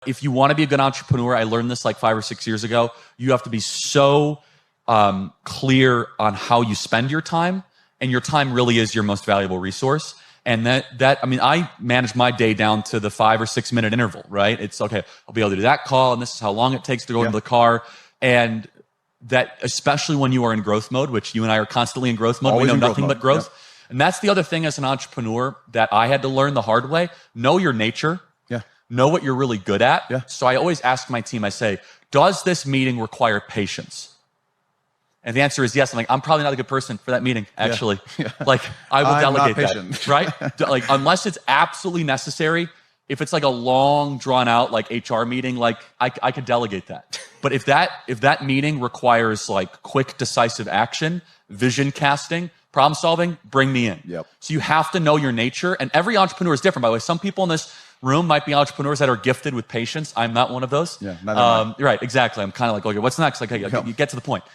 if you want to be a good entrepreneur, I learned this like 5 or 6 years ago, you have to be so clear on how you spend your time, and your time really is your most valuable resource. And I manage my day down to the 5 or 6 minute interval, right? It's okay, I'll be able to do that call, and this is how long it takes to go into the car. And that, especially when you are in growth mode, which you and I are constantly in growth mode, Always we know nothing but growth. And that's the other thing as an entrepreneur that I had to learn the hard way. Know your nature. Know what you're really good at. So I always ask my team, I say, does this meeting require patience? And the answer is yes. I'm like, I'm probably not a good person for that meeting, actually. Like, I will delegate that, right? Like, unless it's absolutely necessary. If it's like a long, drawn out like HR meeting, like I could delegate that. But if that meeting requires like quick, decisive action, vision casting, problem solving, bring me in. So you have to know your nature, and every entrepreneur is different. By the way, some people in this room might be entrepreneurs that are gifted with patience. I'm not one of those. Neither am I. Right, exactly. I'm kind of like, okay, what's next? Like, hey, you get to the point.